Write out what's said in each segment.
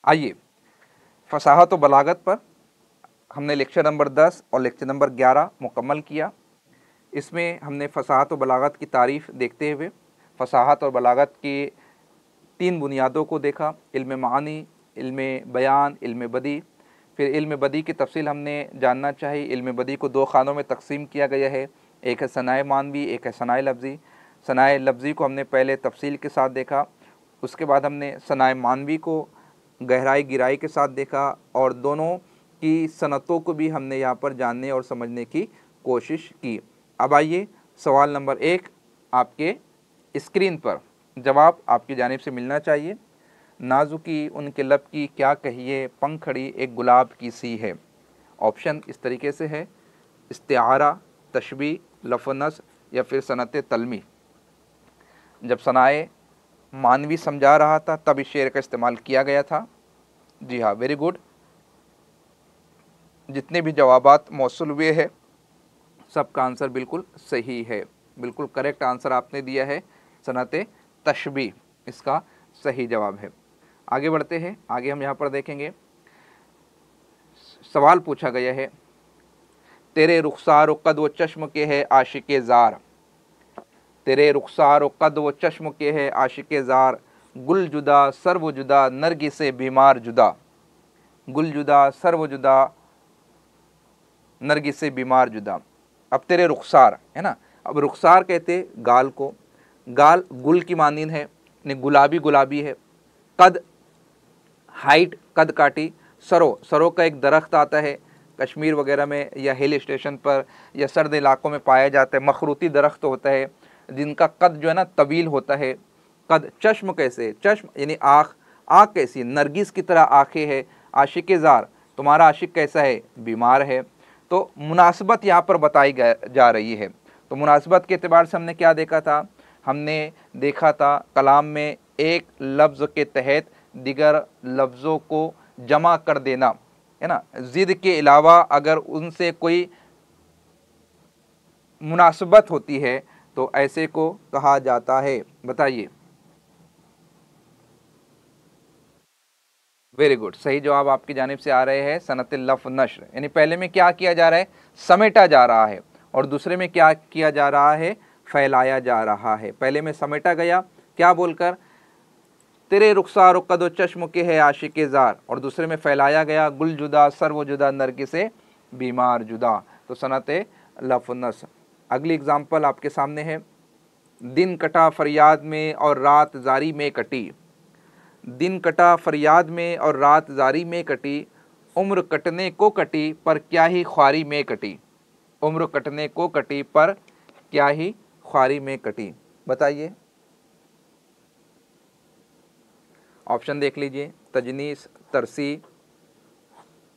आइए, फसाहत व बलागत पर हमने लेक्चर नंबर 10 और लेक्चर नंबर 11 मुकम्मल किया। इसमें हमने फसाहत व बलागत की तारीफ़ देखते हुए फसाहत और बलागत की 3 बुनियादों को देखा, इल्म मानी, इल्म बयान, इल्म बदी। फिर इल्म बदी की तफसील हमने जानना चाहिए। इल्म बदी को 2 खानों में तकसीम किया गया है, एक है सनाए मानवी, एक है सनाए लफ्ज़ी। सनाए लफ्ज़ी को हमने पहले तफसील के साथ देखा, उसके बाद हमने सनाए मानवी को गहराई गिराई के साथ देखा और दोनों की सनतों को भी हमने यहाँ पर जानने और समझने की कोशिश की। अब आइए, सवाल नंबर 1 आपके स्क्रीन पर, जवाब आपकी जानिब से मिलना चाहिए। नाजुकी उनके लब की क्या कहिए, पंखड़ी एक गुलाब की सी है। ऑप्शन इस तरीके से है, इस्तिआरा, तशबीह, लफ़नस या फिर सनत तलमी। जब सनाए मानवी समझा रहा था तब इस शेर का इस्तेमाल किया गया था। जी हाँ, वेरी गुड। जितने भी जवाबात मौसूल हुए हैं सबका आंसर बिल्कुल सही है, बिल्कुल करेक्ट आंसर आपने दिया है, सनत तशबीह इसका सही जवाब है। आगे बढ़ते हैं, आगे हम यहाँ पर देखेंगे, सवाल पूछा गया है, तेरे रुखसार व कद व चश्म के है आशिक ज़ार। तेरे रुखसार व कद व चश्म के है आशिक ज़ार, गुल जुदा सर्व जुदा नरगी से बीमार जुदा। गुल जुदा सर्व जुदा नरगी से बीमार जुदा। अब तेरे रुखसार है ना, अब रुखसार कहते गाल को, गाल गुल की मानीन है, गुलाबी गुलाबी है। कद हाइट, कद काटी। सरो, सरो का एक दरख्त आता है कश्मीर वगैरह में या हिल स्टेशन पर या सर्द इलाकों में पाया जाता है, मखरूती दरख्त होता है जिनका कद जो है ना तवील होता है। कद। चश्म कैसे, चश्म यानी आँख, आँख कैसी, नरगिस की तरह आँखें है। आशिक ज़ार, तुम्हारा आशिक कैसा है, बीमार है। तो मुनासबत यहाँ पर बताई जा रही है। तो मुनासबत के अतबार से हमने क्या देखा था, हमने देखा था कलाम में एक लफ्ज़ के तहत दिगर लफ्ज़ों को जमा कर देना, है ना, ज़िद के अलावा अगर उनसे कोई मुनासबत होती है तो ऐसे को कहा जाता है। बताइए। वेरी गुड, सही जवाब आपकी जानिब से आ रहे हैं सनत लफ नश्र, यानी पहले में क्या किया जा रहा है, समेटा जा रहा है, और दूसरे में क्या किया जा रहा है, फैलाया जा रहा है। पहले में समेटा गया क्या बोलकर, तेरे रुखसार व कद व चश्म के है आशिक ज़ार, और दूसरे में फैलाया गया गुल जुदा सर्व जुदा नरगी से बीमार जुदा। तो सनत लफ नश्र। अगली एग्जाम्पल आपके सामने है, दिन कटा फरियाद में और रात जारी में कटी। दिन कटा फरियाद में और रात जारी में कटी, उम्र कटने को कटी पर क्या ही ख्वारी में कटी। उम्र कटने को कटी पर क्या ही ख्वारी में कटी। बताइए। ऑप्शन देख लीजिए, तजनीस, तरसी,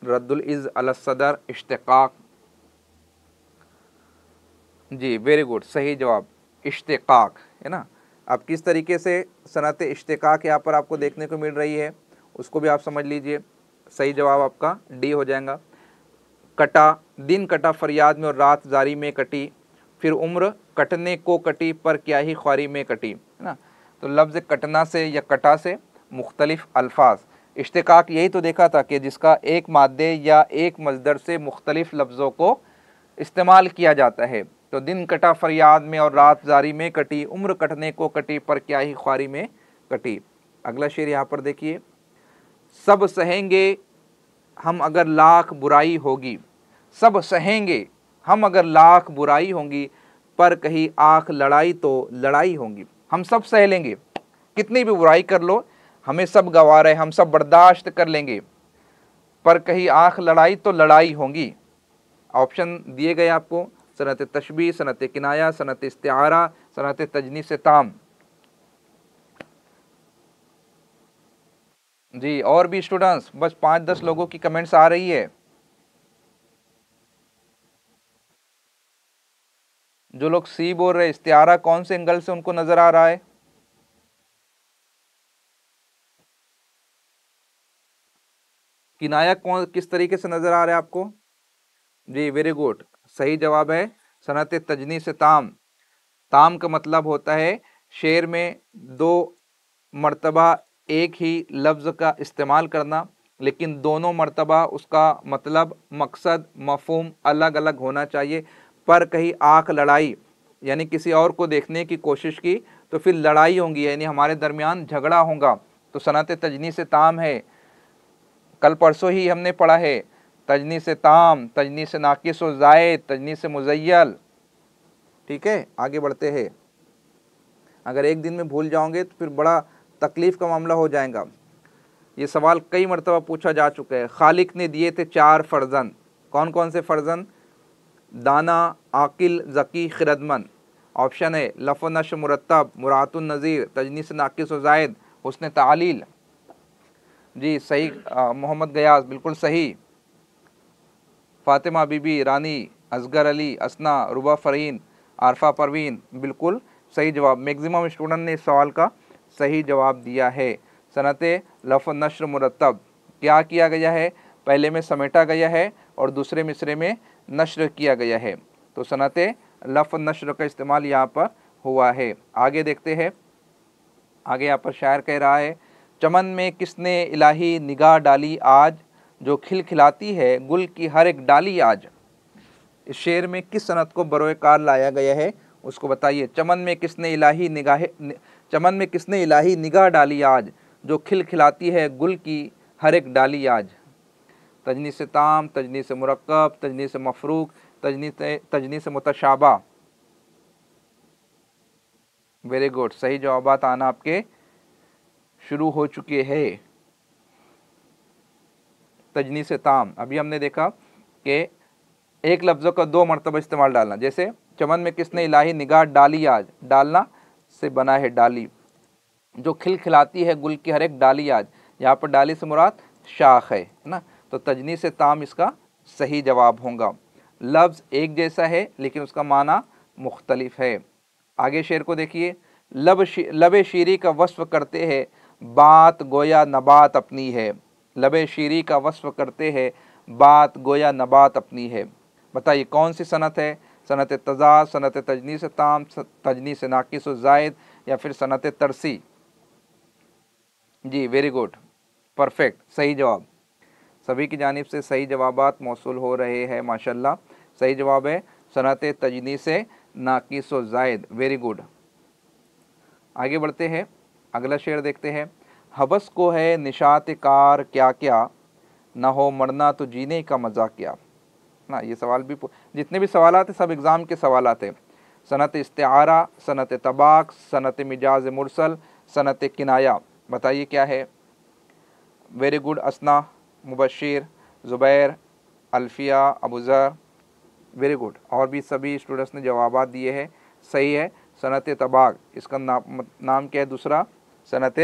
रद्दुल इज़्ज़ अला सदर, इश्तिकाक। जी वेरी गुड, सही जवाब इश्तिकाक है ना। अब किस तरीके से सनत इश्तिकाक यहाँ पर आपको देखने को मिल रही है उसको भी आप समझ लीजिए। सही जवाब आपका डी हो जाएगा। कटा, दिन कटा फरियाद में और रात जारी में कटी, फिर उम्र कटने को कटी पर क्या ही ख्वारी में कटी, है ना। तो लफ्ज़ कटना से या कटा से मुख्तलिफ अल्फाज। इश्तिकाक यही तो देखा था कि जिसका एक मादे या एक मज़दर से मुख्तलिफ लफ्ज़ों को इस्तेमाल किया जाता है। तो दिन कटा फरियाद में और रात जारी में कटी, उम्र कटने को कटी पर क्या ही ख्वारी में कटी। अगला शेर यहाँ पर देखिए, सब सहेंगे हम अगर लाख बुराई होगी। सब सहेंगे हम अगर लाख बुराई होंगी, पर कहीं आँख लड़ाई तो लड़ाई होंगी। हम सब सह लेंगे, कितनी भी बुराई कर लो हमें सब गवार है, हम सब बर्दाश्त कर लेंगे, पर कहीं आँख लड़ाई तो लड़ाई होंगी। ऑप्शन दिए गए आपको, सनत तशबीह, सनत किनाया, सनत इस्तिआरा, सनत तजनीस ताम। जी, और भी स्टूडेंट्स, बस 5-10 लोगों की कमेंट्स आ रही है। जो लोग सी बोल रहे, इस्तिआरा कौन से एंगल से उनको नजर आ रहा है? किनाया कौन किस तरीके से नजर आ रहा है आपको? जी वेरी गुड, सही जवाब है सनत तजनीस ताम। ताम का मतलब होता है शेर में 2 मर्तबा एक ही लफ्ज़ का इस्तेमाल करना, लेकिन दोनों मर्तबा उसका मतलब, मकसद, मफ़हूम अलग अलग होना चाहिए। पर कहीं आँख लड़ाई यानी किसी और को देखने की कोशिश की तो फिर लड़ाई होंगी, यानी हमारे दरमियान झगड़ा होगा, तो सनत तजनीस ताम है। कल परसों ही हमने पढ़ा है तजनीस ताम, तजनीस नाकिस व ज़ायद, तजनीस मुज़य्यल। ठीक है, आगे बढ़ते हैं। अगर एक दिन में भूल जाओगे तो फिर बड़ा तकलीफ़ का मामला हो जाएगा। ये सवाल कई मरतबा पूछा जा चुका है। खालिक ने दिए थे 4 फ़र्जंद, कौन कौन से फ़र्जंद? दाना, आकिल, ज़की, खिरदमंद। ऑप्शन है लफ़ नश मुरत्तब, मुरातुन नज़ीर, तजनीस नाकिस व ज़ायद, हुस्न तालील। जी सही, मोहम्मद गयास बिल्कुल सही। फ़ातिमा बीबी, रानी, असगर अली, असना, रुबा फ़रीन, आरफा परवीन, बिल्कुल सही जवाब। मैक्सिमम स्टूडेंट ने इस सवाल का सही जवाब दिया है। सनत लफ़ नश्र मुरत्तब क्या किया गया है? पहले में समेटा गया है और दूसरे मिसरे में नश्र किया गया है, तो सनत लफ़ नश्र का इस्तेमाल यहाँ पर हुआ है। आगे देखते हैं। आगे यहाँ पर शायर कह रहा है, चमन में किसने इलाही निगाह डाली आज, जो खिलखिलाती है गुल की हर एक डाली आज। इस शेर में किस सनत को बरोएकार लाया गया है उसको बताइए। चमन में किसने इलाही निगाह डाली आज, जो खिलखिलाती है गुल की हर एक डाली आज। तजनीस ताम, तजनीस मुरक्कब, तजनीस मफरूक, तजनीस मुतशाबा। वेरी गुड, सही जवाबात आना आपके शुरू हो चुके हैं। तजनीस ताम, अभी हमने देखा कि एक लफ्ज़ों का 2 मरतबा इस्तेमाल डालना। जैसे चमन में किसने इलाही निगाह डाली आज, डालना से बना है डाली। जो खिलखिलाती है गुल की हर एक डाली आज, यहाँ पर डाली से मुराद शाख है ना, तो तजनीस ताम इसका सही जवाब होगा। लफ्ज़ एक जैसा है लेकिन उसका माना मुख्तलिफ है। आगे शेर को देखिए। लबे शीरी का वस्फ़ करते हैं, बात गोया नबात अपनी है। लबे शीरी का वस्फ़ करते हैं, बात गोया नबात अपनी है। बताइए कौन सी सनत है? सनत तज़ाद, सनत तजनीस ताम, तजनीस नाकिस व ज़ायद, या फिर सनत तरसी? जी वेरी गुड, परफेक्ट, सही जवाब। सभी की जानिब से सही जवाबात मौसूल हो रहे हैं माशाल्लाह। सही जवाब है सनत तजनीस नाकिस व ज़ायद, वेरी गुड। आगे बढ़ते हैं, अगला शेर देखते हैं। हबस को है निशात कार क्या क्या, ना हो मरना तो जीने का मज़ा क्या। ना ये सवाल भी, जितने भी सवाल हैं सब एग्ज़ाम के सवाल हैं। सनत इस्तिआरा, सनत तबाक, सनत मिजाज मुरसल, सनत किनाया। बताइए क्या है? वेरी गुड, असना, मुबशिर, ज़ुबैर, अल्फिया, अबूज़र, वेरी गुड। और भी सभी स्टूडेंट्स ने जवाबात दिए हैं, सही है सनत तबाक। इसका नाम क्या है दूसरा? सनत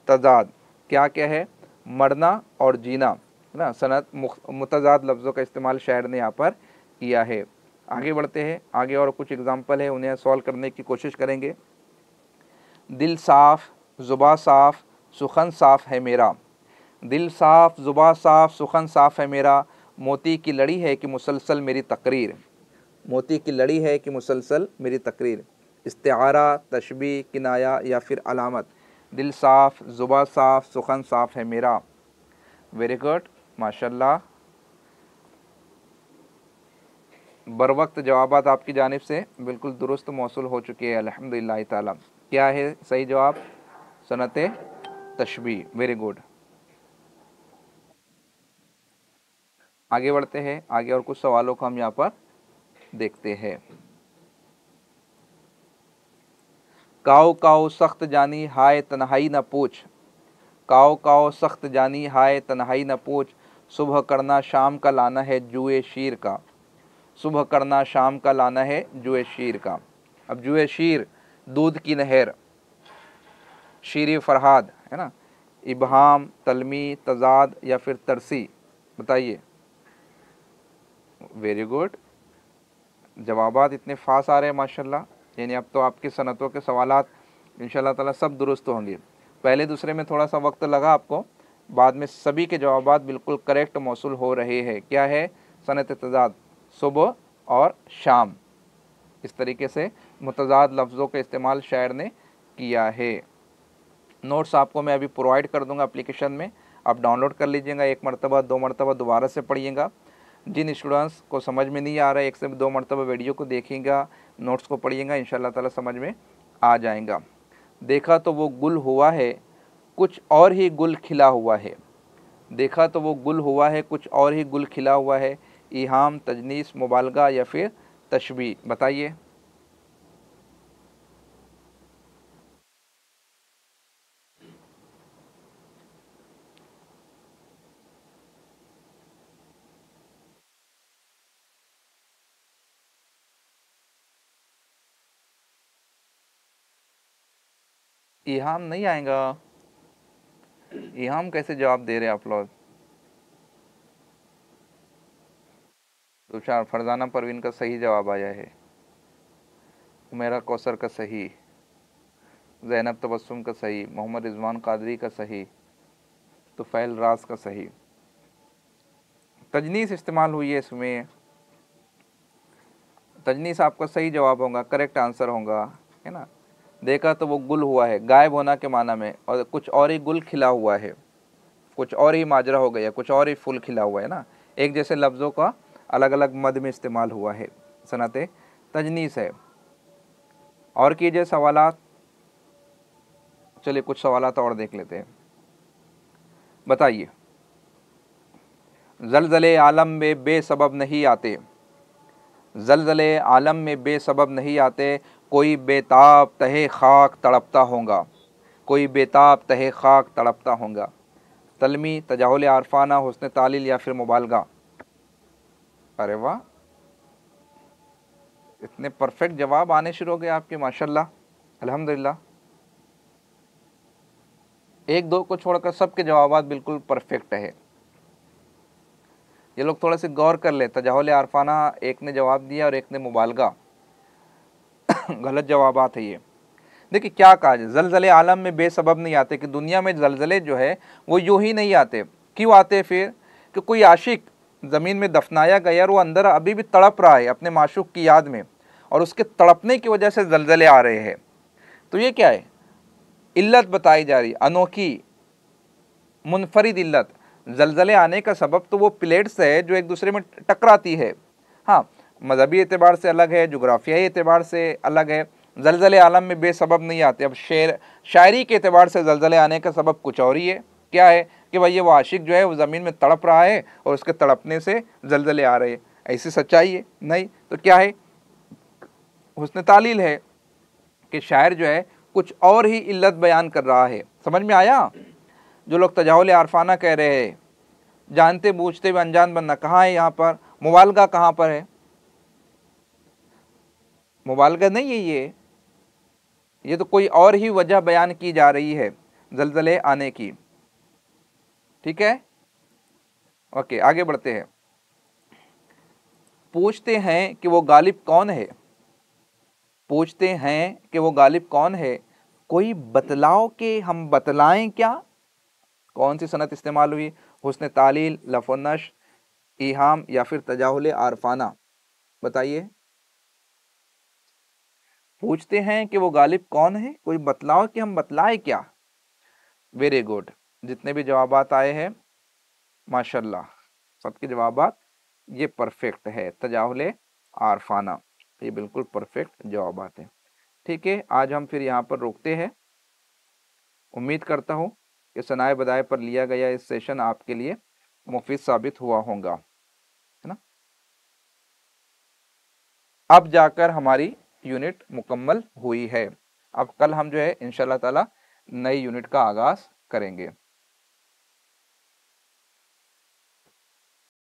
तज़ाद। क्या क्या है? मरना और जीना ना। सनत मुतज़ाद लफ्ज़ों का इस्तेमाल शायर ने यहाँ पर किया है। आगे बढ़ते हैं, आगे और कुछ एग्जाम्पल है, उन्हें सॉल्व करने की कोशिश करेंगे। दिल साफ़, ज़ुबा साफ़, सुखन साफ़ है मेरा। दिल साफ़, ज़ुबा साफ़, सुखन साफ़ है मेरा। मोती की लड़ी है कि मुसलसल मेरी तकरीर। मोती की लड़ी है कि मुसलसल मेरी तकरीर। इस्तिआरा, तशबीह, किनाया या फिर अलामत। दिल साफ़, ज़ुबा साफ़, सुखन साफ़ है मेरा। वेरी गुड, माशाल्लाह। बर वक्त जवाबात आपकी जानिब से बिल्कुल दुरुस्त मौसूल हो चुके हैं अल्हम्दुलिल्लाह ताला। क्या है सही जवाब? सनत तशबीह, वेरी गुड। आगे बढ़ते हैं, आगे और कुछ सवालों को हम यहाँ पर देखते हैं। काओ काओ सख्त जानी हाय तन्हाई न पूछ। काओ काओ सख्त जानी हाय तन्हाई न पूछ। सुबह करना शाम का लाना है जुए शीर का। सुबह करना शाम का लाना है जुए शीर का। अब जुए शीर, दूध की नहर, शीर फरहाद है ना। इबहाम, तलमी, तजाद या फिर तरसी? बताइए। वेरी गुड, जवाबात इतने फास्ट आ रहे हैं माशाल्लाह। यानी अब तो आपकी सनतों के सवालात इंशाल्लाह ताला सब दुरुस्त होंगे। पहले दूसरे में थोड़ा सा वक्त लगा आपको, बाद में सभी के जवाबात बिल्कुल करेक्ट मौसूल हो रहे हैं। क्या है? सनत तजाद, सुबह और शाम। इस तरीके से मुतजाद लफ्ज़ों का इस्तेमाल शायर ने किया है। नोट्स आपको मैं अभी प्रोवाइड कर दूंगा एप्लीकेशन में, आप डाउनलोड कर लीजिएगा, 1 मरतबा 2 मरतबा दोबारा से पढ़िएगा। जिन स्टूडेंट्स को समझ में नहीं आ रहा है 1 से 2 मरतबा वीडियो को देखिएगा, नोट्स को पढ़िएगा, इंशाल्लाह ताला समझ में आ जाएगा। देखा तो वो गुल हुआ है, कुछ और ही गुल खिला हुआ है। देखा तो वो गुल हुआ है, कुछ और ही गुल खिला हुआ है। इहाम, तजनीस, मुबालगा या फिर तशबीह, बताइए। इहाम नहीं आएगा। इहाम कैसे जवाब दे रहे हैं आप लोग। तुषार, फरजाना परवीन का सही जवाब आया है। उमेरा कौसर का सही, ज़ैनब तबस्सुम का सही, मोहम्मद रिजवान कादरी का सही, तुफैल राज का सही। तजनीस इस्तेमाल हुई है इसमें, तजनीस आपका सही जवाब होगा, करेक्ट आंसर होगा, है ना। देखा तो वो गुल हुआ है, गायब होना के माना में, और कुछ और ही गुल खिला हुआ है, कुछ और ही माजरा हो गया, कुछ और ही फूल खिला हुआ है ना। एक जैसे लफ्ज़ों का अलग अलग मद में इस्तेमाल हुआ है, सनते तजनीस है। और कीजिए सवालात। चलिए कुछ सवालात और देख लेते हैं। बताइए, ज़लज़ले आलम में बेसबब नहीं आते, ज़लज़ले आलम में बेसबब नहीं आते, कोई बेताब तहे खाक तड़पता होगा, कोई बेताब तहे खाक तड़पता होगा। तलमी, तजाहुल आरफाना, हुस्न तालील या फिर मुबालगा। अरे वाह, इतने परफेक्ट जवाब आने शुरू हो गए आपके, माशाल्लाह, अल्हम्दुलिल्लाह। एक दो को छोड़कर सबके जवाब बिल्कुल परफेक्ट है। ये लोग थोड़ा से गौर कर ले, तजाहुल आरफाना एक ने जवाब दिया और एक ने मुबालगा गलत जवाबात है ये। देखिए क्या कहा जाए, ज़लज़ले आलम में बेसबब नहीं आते, कि दुनिया में ज़लज़ले जो है वो यूं ही नहीं आते। क्यों आते फिर, कि कोई आशिक ज़मीन में दफनाया गया और वो अंदर अभी भी तड़प रहा है अपने माशूक की याद में, और उसके तड़पने की वजह से ज़लज़ले आ रहे हैं। तो ये क्या है, इल्लत बताई जा रही, अनोखी मुनफरिद इल्लत। ज़लज़ले आने का सबब तो वो प्लेट्स है जो एक दूसरे में टकराती है। हाँ, मजहबी एतबार से अलग है, जोग्राफियाई एतबार से अलग है। ज़लज़ले आलम में बेसबब नहीं आते। अब शायरी के एतबार से ज़लज़ले आने का सबब कुछ और ही है। क्या है कि भाई ये वो आशिक जो है वो ज़मीन में तड़प रहा है और उसके तड़पने से ज़लज़ले आ रहे हैं, ऐसी सच्चाई है नहीं। तो क्या है, हुस्न तालील है कि शायर जो है कुछ और ही इल्लत बयान कर रहा है। समझ में आया। जो लोग तजाहुल आरफाना कह रहे हैं, जानते बूझते हुए अनजान बनना, कहाँ है यहाँ पर, मुबालगा कहाँ पर है, मुबालगा नहीं है ये तो कोई और ही वजह बयान की जा रही है ज़लज़ले आने की। ठीक है, ओके आगे बढ़ते हैं। पूछते हैं कि वो गालिब कौन है, पूछते हैं कि वो गालिब कौन है, कोई बतलाओ कि हम बतलाएं क्या। कौन सी सनत इस्तेमाल हुई, हुस्न तालील, लफ़ नश्र, ईहाम या फिर तजाहुल आरफाना, बताइए। पूछते हैं कि वो गालिब कौन है, कोई बतलाओ कि हम बतलाए क्या। वेरी गुड, जितने भी जवाबात आए हैं माशाल्लाह, सबके जवाबात ये परफेक्ट है, तजाहुल आरफाना, ये बिल्कुल परफेक्ट जवाबात हैं। ठीक है, आज हम फिर यहाँ पर रोकते हैं। उम्मीद करता हूँ कि सनाए बदाए पर लिया गया इस सेशन आपके लिए मुफीद साबित हुआ होगा, है ना। अब जाकर हमारी यूनिट मुकम्मल हुई है। अब कल हम जो है इंशाल्लाह ताला नई यूनिट का आगाज़ करेंगे।